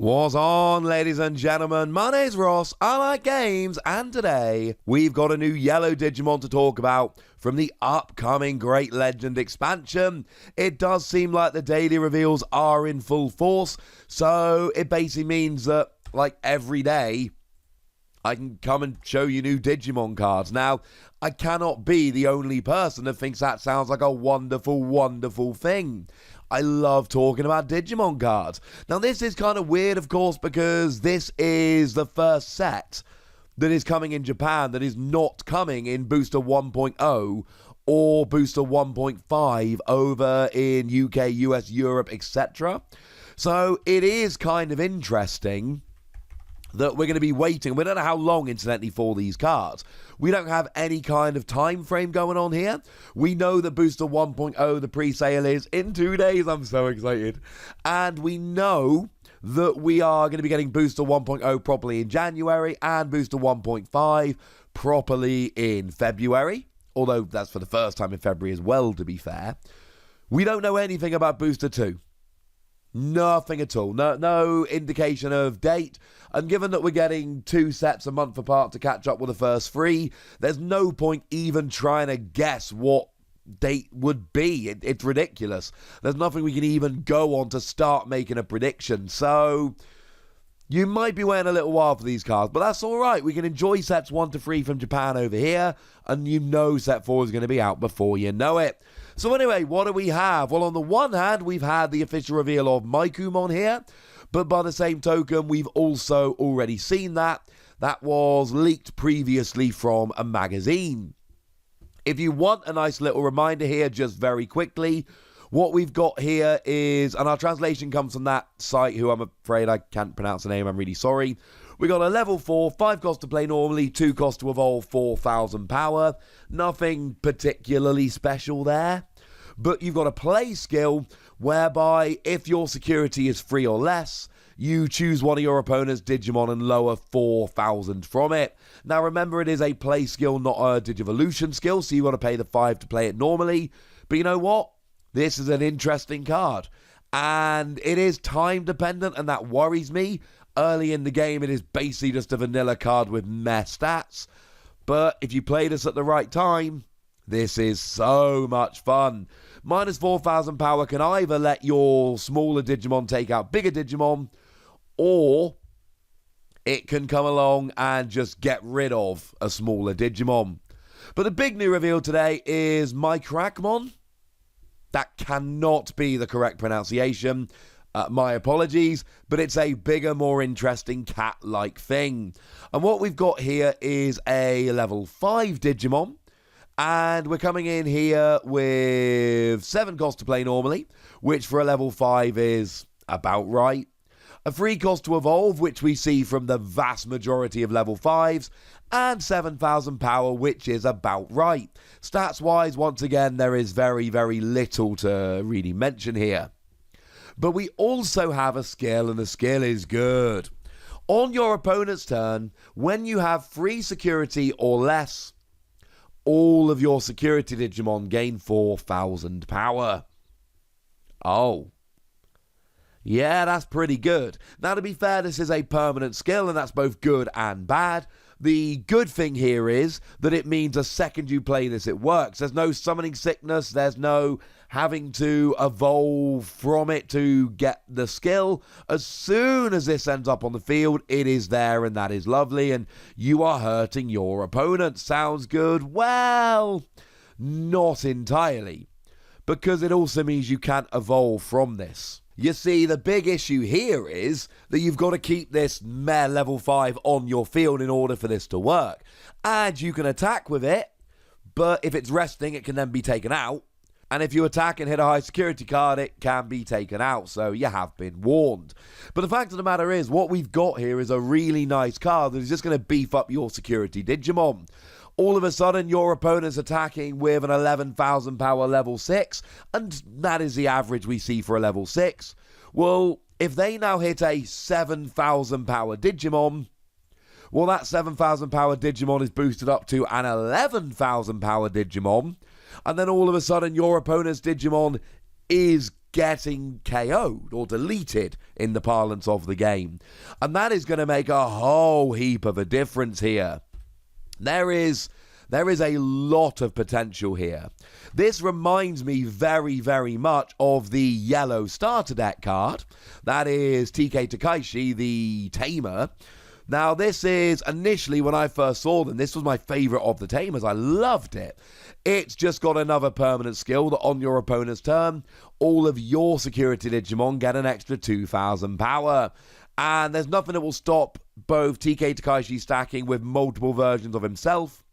What's on, ladies and gentlemen? My name's Ross, I like games, and today we've got a new yellow Digimon to talk about from the upcoming Great Legend expansion. It does seem like the daily reveals are in full force, so it basically means that, like, every day I can come and show you new Digimon cards. Now, I cannot be the only person that thinks that sounds like a wonderful, wonderful thing. I love talking about Digimon cards. Now, this is kind of weird, of course, because this is the first set that is coming in Japan that is not coming in Booster 1.0 or Booster 1.5 over in UK, US, Europe, etc. So it is kind of interesting that we're going to be waiting. We don't know how long, incidentally, for these cards. We don't have any kind of time frame going on here. We know that Booster 1.0, the pre-sale is in 2 days. I'm so excited. And we know that we are going to be getting Booster 1.0 properly in January and Booster 1.5 properly in February. Although that's for the first time in February as well, to be fair. We don't know anything about Booster 2. Nothing at all. No indication of date. And given that we're getting 2 sets a month apart to catch up with the first 3, there's no point even trying to guess what date would be. It's ridiculous. There's nothing we can even go on to start making a prediction. So you might be waiting a little while for these cards, but that's all right. We can enjoy sets 1 to 3 from Japan over here, and you know set 4 is going to be out before you know it. So anyway, what do we have? Well, on the one hand, we've had the official reveal of Mykumon here, but by the same token, we've also already seen that. That was leaked previously from a magazine. If you want a nice little reminder here, just very quickly, what we've got here is, and our translation comes from that site, who I'm afraid I can't pronounce the name, I'm really sorry. We got a level 4, 5 cost to play normally, 2 cost to evolve, 4,000 power. Nothing particularly special there. But you've got a play skill whereby if your security is 3 or less, you choose one of your opponent's Digimon and lower 4,000 from it. Now remember, it is a play skill, not a Digivolution skill, so you've got to pay the 5 to play it normally. But you know what? This is an interesting card. And it is time dependent, and that worries me. Early in the game, it is basically just a vanilla card with meh stats. But if you play this at the right time, this is so much fun. Minus 4,000 power can either let your smaller Digimon take out bigger Digimon, or it can come along and just get rid of a smaller Digimon. But the big new reveal today is Meicrackmon. That cannot be the correct pronunciation. My apologies, but it's a bigger, more interesting cat-like thing. And what we've got here is a level 5 Digimon. And we're coming in here with 7 cost to play normally, which for a level 5 is about right. A 3 cost to evolve, which we see from the vast majority of level 5s, and 7,000 power, which is about right. Stats-wise, once again, there is very, very little to really mention here. But we also have a skill, and the skill is good. On your opponent's turn, when you have 3 security or less, all of your security Digimon gain 4,000 power. Oh. Yeah, that's pretty good. Now, to be fair, this is a permanent skill, and that's both good and bad. The good thing here is that it means a second you play this, it works. There's no summoning sickness. There's no having to evolve from it to get the skill. As soon as this ends up on the field, it is there, and that is lovely, and you are hurting your opponent. Sounds good? Well, not entirely, because it also means you can't evolve from this. You see, the big issue here is that you've got to keep this meh level 5 on your field in order for this to work. And you can attack with it, but if it's resting, it can then be taken out. And if you attack and hit a high security card, it can be taken out. So you have been warned. But the fact of the matter is, what we've got here is a really nice card that is just going to beef up your security Digimon. All of a sudden, your opponent's attacking with an 11,000 power level 6, and that is the average we see for a level 6. Well, if they now hit a 7,000 power Digimon, well, that 7,000 power Digimon is boosted up to an 11,000 power Digimon, and then all of a sudden, your opponent's Digimon is getting KO'd or deleted in the parlance of the game. And that is going to make a whole heap of a difference here. There is a lot of potential here. This reminds me very, very much of the yellow starter deck card. That is Takaishi the Tamer. Now, this is, initially, when I first saw them, this was my favourite of the Tamers. I loved it. It's just got another permanent skill that on your opponent's turn, all of your security Digimon get an extra 2,000 power. And there's nothing that will stop both Takaishi stacking with multiple versions of himself,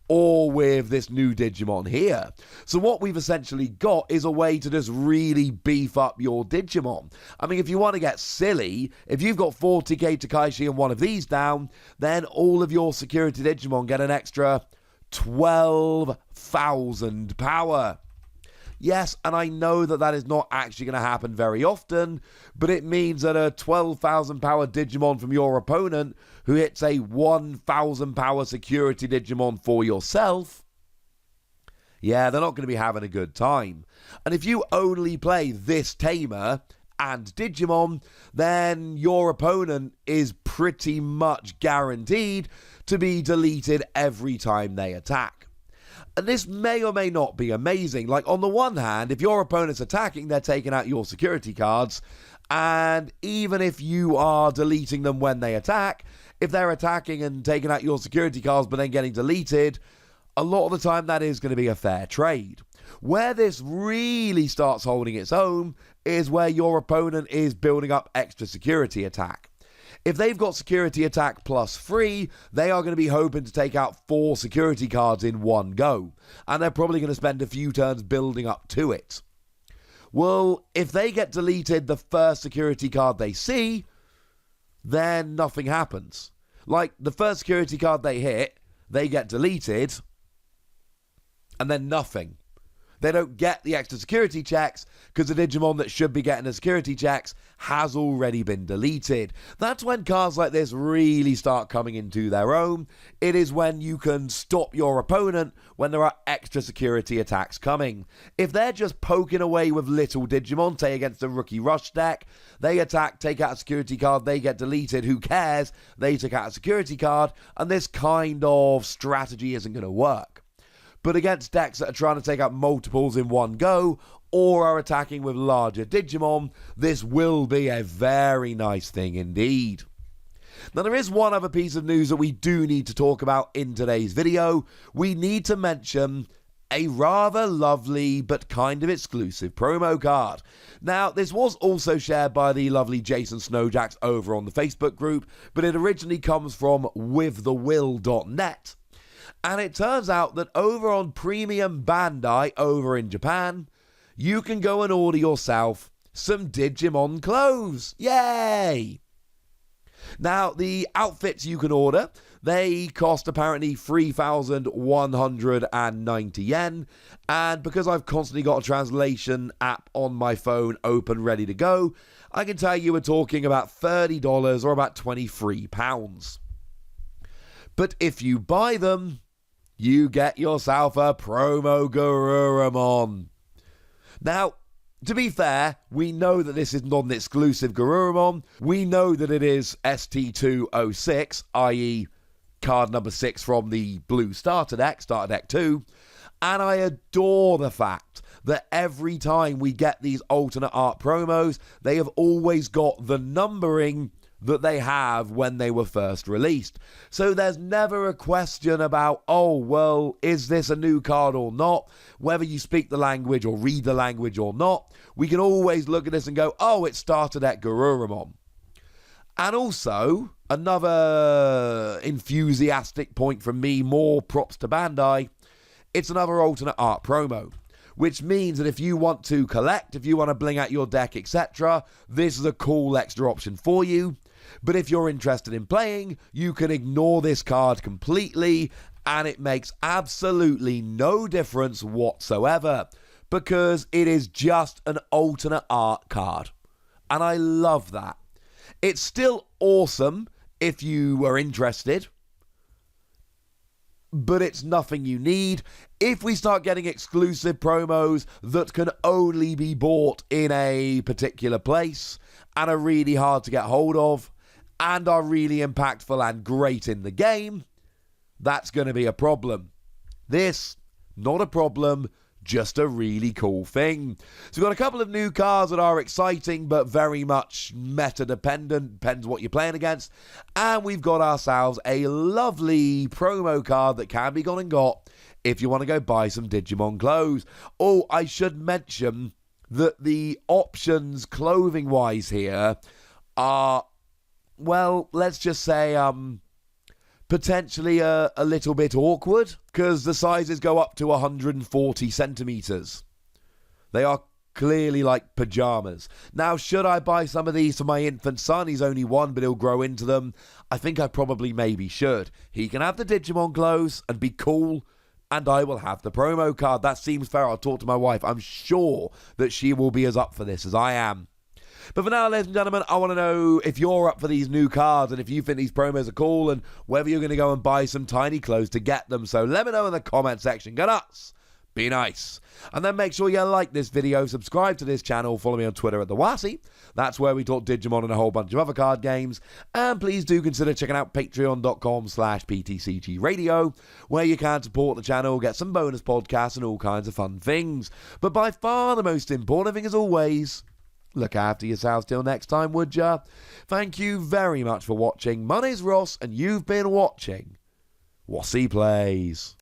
or with this new Digimon here. So what we've essentially got is a way to just really beef up your Digimon. I mean, if you want to get silly, if you've got 4 Takaishi and one of these down, then all of your security Digimon get an extra 12,000 power. Yes, and I know that is not actually going to happen very often, but it means that a 12,000 power Digimon from your opponent who hits a 1,000 power security Digimon for yourself, yeah, they're not going to be having a good time. And if you only play this Tamer and Digimon, then your opponent is pretty much guaranteed to be deleted every time they attack. And this may or may not be amazing. Like, on the one hand, if your opponent's attacking, they're taking out your security cards. And even if you are deleting them when they attack, if they're attacking and taking out your security cards but then getting deleted, a lot of the time that is going to be a fair trade. Where this really starts holding its own is where your opponent is building up extra security attack. If they've got security attack plus 3, they are going to be hoping to take out 4 security cards in one go. And they're probably going to spend a few turns building up to it. Well, if they get deleted the first security card they see, then nothing happens. Like, the first security card they hit, they get deleted, and then nothing. They don't get the extra security checks because the Digimon that should be getting the security checks has already been deleted. That's when cards like this really start coming into their own. It is when you can stop your opponent when there are extra security attacks coming. If they're just poking away with little Digimon, say against a rookie rush deck, they attack, take out a security card, they get deleted, who cares? They took out a security card, and this kind of strategy isn't going to work. But against decks that are trying to take out multiples in one go, or are attacking with larger Digimon, this will be a very nice thing indeed. Now, there is one other piece of news that we do need to talk about in today's video. We need to mention a rather lovely but kind of exclusive promo card. Now, this was also shared by the lovely Jason Snowjacks over on the Facebook group, but it originally comes from withthewill.net. And it turns out that over on Premium Bandai over in Japan, you can go and order yourself some Digimon clothes. Yay! Now, the outfits you can order, they cost apparently 3,190 yen. And because I've constantly got a translation app on my phone open, ready to go, I can tell you we're talking about $30 or about £23. But if you buy them, you get yourself a promo Garurumon. Now, to be fair, we know that this is not an exclusive Garurumon. We know that it is ST206, i.e. card number 6 from the blue starter deck 2. And I adore the fact that every time we get these alternate art promos, they have always got the numbering that they have when they were first released. So there's never a question about, oh, well, is this a new card or not? Whether you speak the language or read the language or not, we can always look at this and go, oh, it started at Garurumon. And also, another enthusiastic point from me, more props to Bandai, it's another alternate art promo. Which means that if you want to collect, if you want to bling out your deck, etc., this is a cool extra option for you. But if you're interested in playing, you can ignore this card completely, and it makes absolutely no difference whatsoever, because it is just an alternate art card. And I love that. It's still awesome if you were interested, but it's nothing you need. If we start getting exclusive promos that can only be bought in a particular place and are really hard to get hold of and are really impactful and great in the game, that's going to be a problem. This, not a problem, just a really cool thing. So we've got a couple of new cards that are exciting but very much meta dependent, depends what you're playing against. And we've got ourselves a lovely promo card that can be gone and got if you want to go buy some Digimon clothes. Oh, I should mention that the options clothing wise here are, well, let's just say potentially a little bit awkward, because the sizes go up to 140 centimeters. They are clearly like pajamas. Now, should I buy some of these for my infant son? He's only 1, but he'll grow into them. I think I probably maybe should. He can have the Digimon clothes and be cool, and I will have the promo card. That seems fair. I'll talk to my wife. I'm sure that she will be as up for this as I am. But for now, ladies and gentlemen, I want to know if you're up for these new cards and if you think these promos are cool and whether you're going to go and buy some tiny clothes to get them. So let me know in the comment section. Go nuts. Be nice. And then make sure you like this video, subscribe to this channel, follow me on Twitter at TheWassy. That's where we talk Digimon and a whole bunch of other card games. And please do consider checking out patreon.com/PTCG Radio, where you can support the channel, get some bonus podcasts and all kinds of fun things. But by far the most important thing, as always, look after yourselves till next time, would ya? Thank you very much for watching. My name's Ross, and you've been watching Wassy Plays.